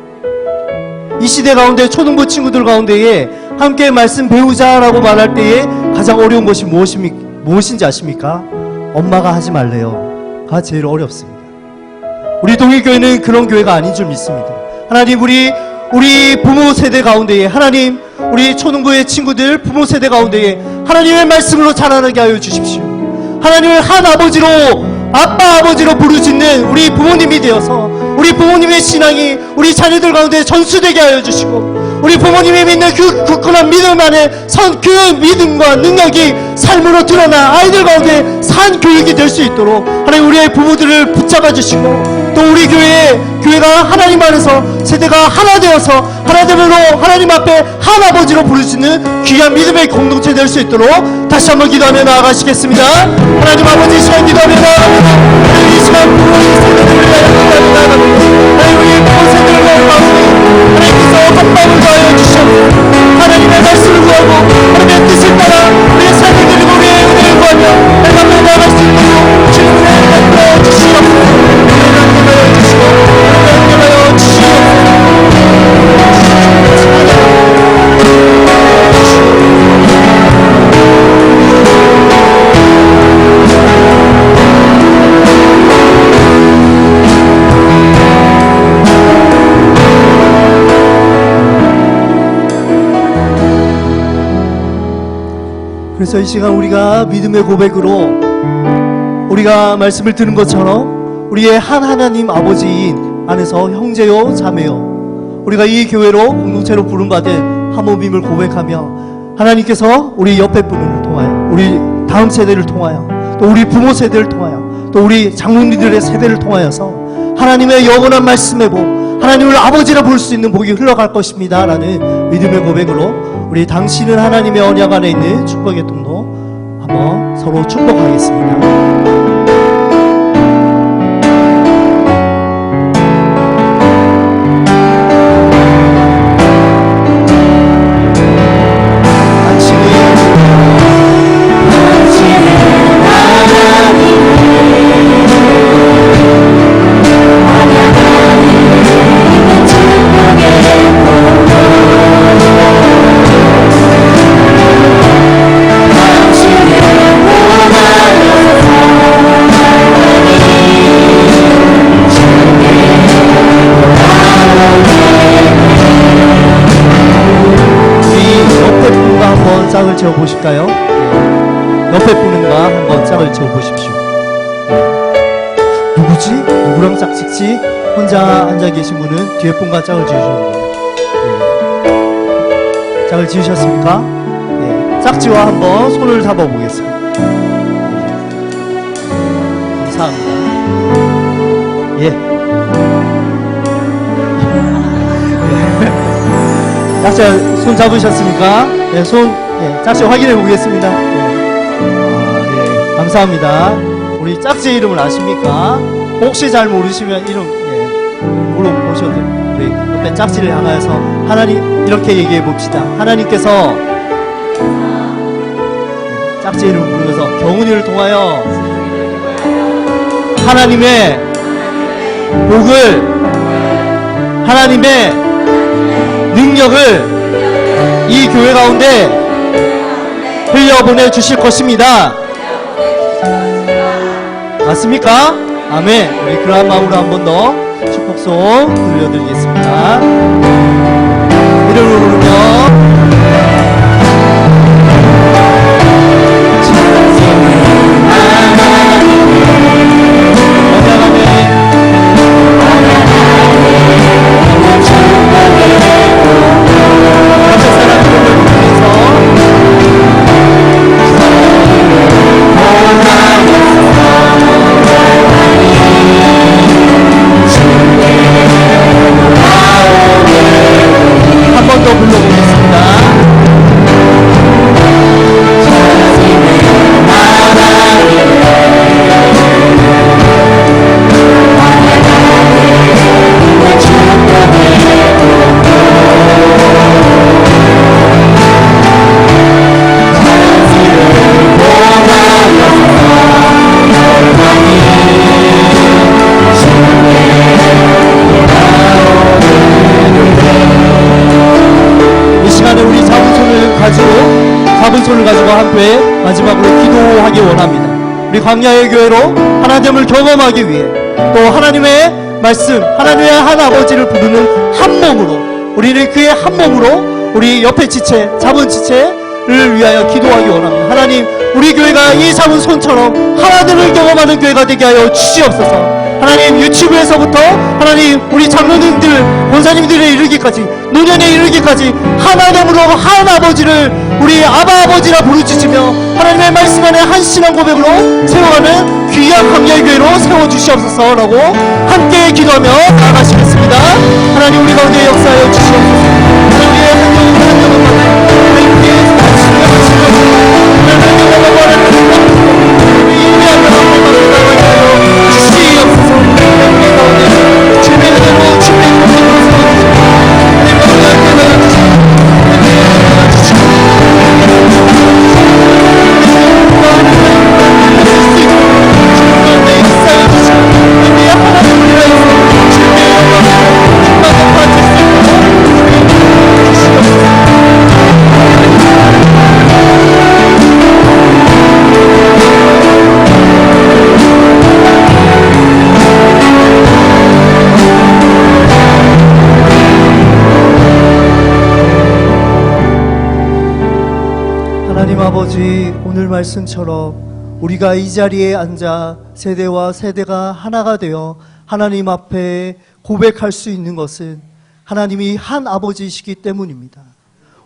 이 시대 가운데 초등부 친구들 가운데에 함께 말씀 배우자라고 말할 때에 가장 어려운 것이 무엇인지 아십니까? 엄마가 하지 말래요가 제일 어렵습니다. 우리 동일교회는 그런 교회가 아닌 줄 믿습니다. 하나님, 우리 부모 세대 가운데에, 하나님, 우리 초등부의 친구들 부모 세대 가운데에 하나님의 말씀으로 자라나게 하여 주십시오. 하나님을 한 아버지로, 아빠 아버지로 부르짖는 우리 부모님이 되어서 우리 부모님의 신앙이 우리 자녀들 가운데 전수되게 하여 주시고, 우리 부모님이 믿는 그 굳건한 믿음 안에 그 믿음과 능력이 삶으로 드러나 아이들 가운데 산 교육이 될 수 있도록 하나님, 우리의 부모들을 붙잡아 주시고, 또 우리 교회가 하나님 안에서 세대가 하나 되어서 하나됨으로 하나님 앞에 한 아버지로 부르짖는 귀한 믿음의 공동체 될 수 있도록 다시 한번 기도하며 나아가시겠습니다. 하나님 아버지, 이 시간 기도하며 나아갑니다. 하나님, 이 시간 부모님 세대들을 위하여 기도하며 나아갑니다. 하나님, 우리 부모 세대를 가운데 하나님께서 건강을 더하여 주시옵소서. 하나님의 말씀을 구하고 하나님의 뜻을 따라 우리의 삶을 드리고 우리의 은혜를 구하며 하나님 앞에 나아갈 수 있도록 주님의 은혜를 주시옵소서. 그래서 이 시간 우리가 믿음의 고백으로 우리가 말씀을 듣는 것처럼 우리의 한 하나님 아버지인 안에서 형제요 자매요, 우리가 이 교회로 공동체로 부름받은 한 몸임을 고백하며 하나님께서 우리 옆에 분을 통하여, 우리 다음 세대를 통하여, 또 우리 부모 세대를 통하여, 또 우리 장로님들의 세대를 통하여서 하나님의 영원한 말씀의 복, 하나님을 아버지라 부를 수 있는 복이 흘러갈 것입니다 라는 믿음의 고백으로 우리 당신은 하나님의 언약 안에 있는 축복의 통로 한번 서로 축복하겠습니다. 짝을 지어 보실까요? 네. 옆에 분과 한번 짝을 지어 보십시오. 누구지? 누구랑 짝 찍지? 혼자 앉아 계신 분은 뒤에 분과 짝을 지으시는 거예요. 네. 짝을 지으셨습니까? 네. 짝지와 한번 손을 잡아 보겠습니다. 감사합니다. 예. 짝지 손 잡으셨습니까? 네, 손. 예, 짝지 확인해 보겠습니다. 예, 감사합니다. 우리 짝지 이름을 아십니까? 혹시 잘 모르시면 이름 물어보셔도 우리 옆에 짝지를 향하여서 하나님 이렇게 얘기해 봅시다. 하나님께서 짝지 이름을 부르면서 경훈이를 통하여 하나님의 복을, 하나님의 능력을 이 교회 가운데 흘려보내 주실 것입니다. 맞습니까? 아멘. 우리 그러한 마음으로 한 번 더 축복송 들려드리겠습니다. 이름을 부르며 한 번 더 불러보겠습니다. 손을 가지고 함께 마지막으로 기도하기 원합니다. 우리 광야의 교회로 하나님을 경험하기 위해 또 하나님의 말씀, 하나님의 한 아버지를 부르는 한 몸으로, 우리는 그의 한 몸으로 우리 옆에 지체, 잡은 지체를 위하여 기도하기 원합니다. 하나님, 우리 교회가 이 잡은 손처럼 하나님을 경험하는 교회가 되게 하여 주시옵소서. 하나님, 유치부에서부터 하나님 우리 장로님들, 권사님들에 이르기까지, 노년에 이르기까지 하나됨으로 한 아버지를 우리 아바 아버지라 부르짖으며 하나님의 말씀 안에 한 신앙 고백으로 세워가는 귀한 광야교회로 세워주시옵소서라고 함께 기도하며 나아가시겠습니다. 하나님, 우리 가운데 역사하여 주시옵소서. 하나님, 우리의 한 영혼 한 영혼 하나님 우리의 말씀을 하시옵소서. 하나님, 경험하고 하나님 우리 예배하며 나아가게 하여 주시옵소서. 우리 가운데 주님의 은혜로 주님의 공덕으로 세워주시옵소서. 하나님, 우리가 하나님 아버지, 오늘 말씀처럼 우리가 이 자리에 앉아 세대와 세대가 하나가 되어 하나님 앞에 고백할 수 있는 것은 하나님이 한 아버지이시기 때문입니다.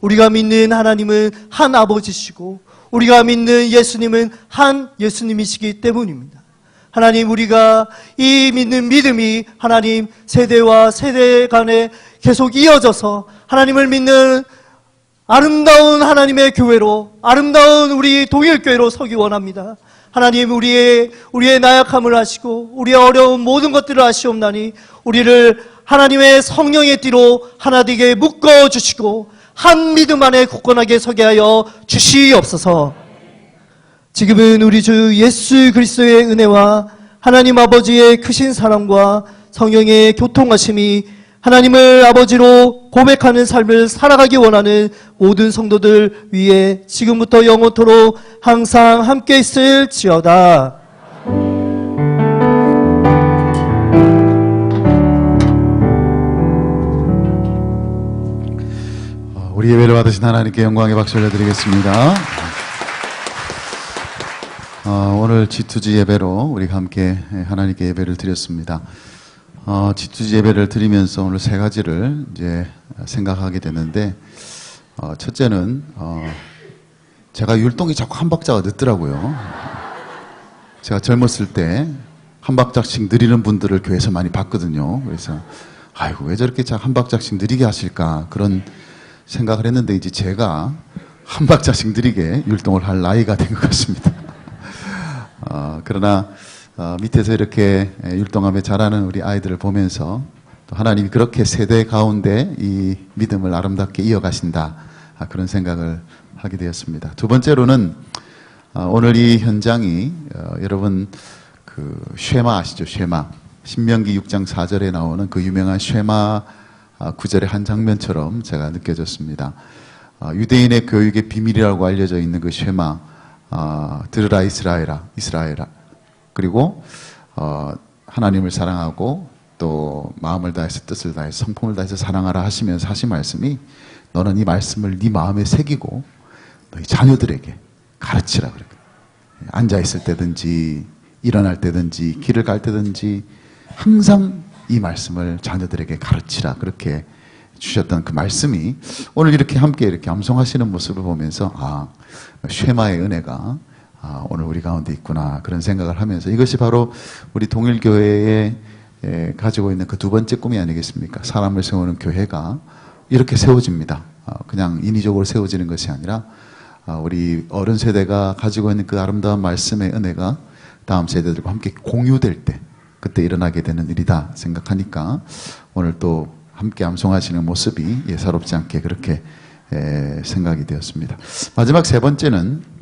우리가 믿는 하나님은 한 아버지시고 우리가 믿는 예수님은 한 예수님이시기 때문입니다. 하나님, 우리가 이 믿는 믿음이 하나님 세대와 세대 간에 계속 이어져서 하나님을 믿는 아름다운 하나님의 교회로, 아름다운 우리 동일교회로 서기 원합니다. 하나님, 우리의 나약함을 아시고 우리의 어려운 모든 것들을 아시옵나니 우리를 하나님의 성령의 띠로 하나 되게 묶어주시고 한 믿음 안에 굳건하게 서게 하여 주시옵소서. 지금은 우리 주 예수 그리스도의 은혜와 하나님 아버지의 크신 사랑과 성령의 교통하심이 하나님을 아버지로 고백하는 삶을 살아가기 원하는 모든 성도들 위해 지금부터 영원토록 항상 함께 있을지어다. 우리 예배를 받으신 하나님께 영광의 박수 올려드리겠습니다. 오늘 G2G 예배로 우리가 함께 하나님께 예배를 드렸습니다. G2G 예배를 드리면서 오늘 세 가지를 이제 생각하게 됐는데, 첫째는 제가 율동이 자꾸 한 박자가 늦더라고요. 제가 젊었을 때 한 박자씩 느리는 분들을 교회에서 많이 봤거든요. 그래서 아이고, 왜 저렇게 한 박자씩 느리게 하실까, 그런 생각을 했는데 이제 제가 한 박자씩 느리게 율동을 할 나이가 된 것 같습니다. 그러나 밑에서 이렇게 율동하며 자라는 우리 아이들을 보면서 또 하나님이 그렇게 세대 가운데 이 믿음을 아름답게 이어가신다, 그런 생각을 하게 되었습니다. 두 번째로는 오늘 이 현장이 여러분 그 쉐마 아시죠? 쉐마. 신명기 6장 4절에 나오는 그 유명한 쉐마 구절의 한 장면처럼 제가 느껴졌습니다. 유대인의 교육의 비밀이라고 알려져 있는 그 쉐마, 들으라 이스라엘아. 그리고 하나님을 사랑하고 또 마음을 다해서 뜻을 다해서 성품을 다해서 사랑하라 하시면서 하신 말씀이, 너는 이 말씀을 네 마음에 새기고 너희 자녀들에게 가르치라 그래요. 앉아 있을 때든지 일어날 때든지 길을 갈 때든지 항상 이 말씀을 자녀들에게 가르치라, 그렇게 주셨던 그 말씀이 오늘 이렇게 함께 이렇게 암송하시는 모습을 보면서 쉐마의 은혜가 오늘 우리 가운데 있구나, 그런 생각을 하면서, 이것이 바로 우리 동일교회에 가지고 있는 그 두 번째 꿈이 아니겠습니까? 사람을 세우는 교회가 이렇게 세워집니다. 그냥 인위적으로 세워지는 것이 아니라 우리 어른 세대가 가지고 있는 그 아름다운 말씀의 은혜가 다음 세대들과 함께 공유될 때 그때 일어나게 되는 일이다 생각하니까 오늘 또 함께 암송하시는 모습이 예사롭지 않게 그렇게 생각이 되었습니다. 마지막 세 번째는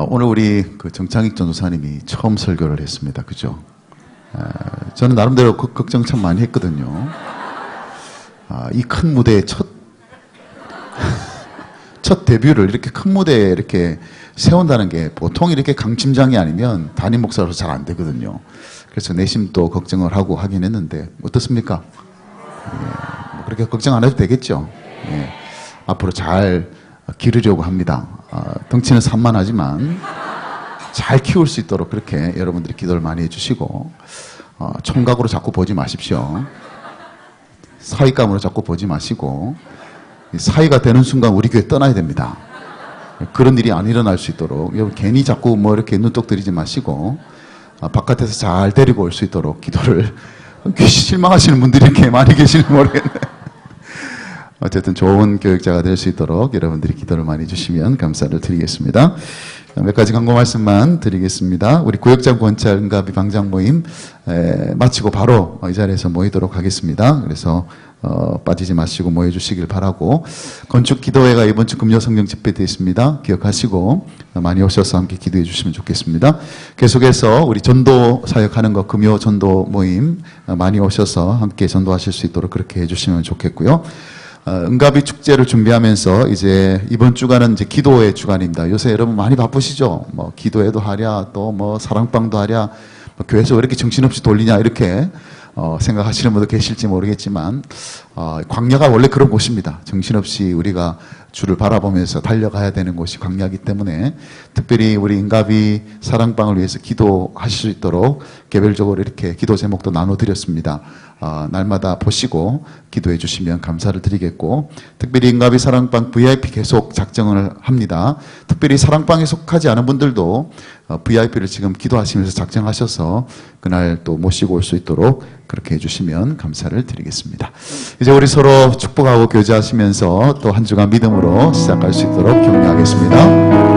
오늘 우리 그 정창익 전도사님이 처음 설교를 했습니다. 그죠? 저는 나름대로 걱정 참 많이 했거든요. 이 큰 무대에 첫 첫 데뷔를 이렇게 큰 무대에 이렇게 세운다는 게 보통 이렇게 강심장이 아니면 담임 목사로서 잘 안 되거든요. 그래서 내심 또 걱정을 하고 하긴 했는데 어떻습니까? 뭐 그렇게 걱정 안 해도 되겠죠. 예. 앞으로 잘 기르려고 합니다. 덩치는 산만하지만 잘 키울 수 있도록 그렇게 여러분들이 기도를 많이 해주시고 총각으로 자꾸 보지 마십시오. 사위감으로 자꾸 보지 마시고 사위가 되는 순간 우리 교회 떠나야 됩니다. 그런 일이 안 일어날 수 있도록 여러분 괜히 자꾸 뭐 이렇게 눈독 들이지 마시고 바깥에서 잘 데리고 올 수 있도록 기도를 실망하시는 분들이 이렇게 많이 계시는 모르겠네. 어쨌든 좋은 교육자가 될 수 있도록 여러분들이 기도를 많이 해주시면 감사를 드리겠습니다. 몇 가지 광고 말씀만 드리겠습니다. 우리 구역장 권찰 응가비 방장 모임 마치고 바로 이 자리에서 모이도록 하겠습니다. 그래서 빠지지 마시고 모여주시길 바라고, 건축 기도회가 이번 주 금요 성경 집회되어 있습니다. 기억하시고 많이 오셔서 함께 기도해 주시면 좋겠습니다. 계속해서 우리 전도 사역하는 거 금요 전도 모임 많이 오셔서 함께 전도하실 수 있도록 그렇게 해주시면 좋겠고요. 응가비 축제를 준비하면서 이제 이번 주간은 이제 기도의 주간입니다. 요새 여러분 많이 바쁘시죠? 뭐 기도회도 하랴, 또 뭐 사랑방도 하랴, 뭐 교회에서 왜 이렇게 정신없이 돌리냐 이렇게 생각하시는 분도 계실지 모르겠지만 광야가 원래 그런 곳입니다. 정신없이 우리가 주를 바라보면서 달려가야 되는 곳이 광야이기 때문에 특별히 우리 응가비 사랑방을 위해서 기도하실 수 있도록 개별적으로 이렇게 기도 제목도 나눠드렸습니다. 날마다 보시고 기도해 주시면 감사를 드리겠고, 특별히 응가비 사랑방 VIP 계속 작정을 합니다. 특별히 사랑방에 속하지 않은 분들도 VIP를 지금 기도하시면서 작정하셔서 그날 또 모시고 올 수 있도록 그렇게 해주시면 감사를 드리겠습니다. 이제 우리 서로 축복하고 교제하시면서 또 한 주간 믿음으로 시작할 수 있도록 격려하겠습니다.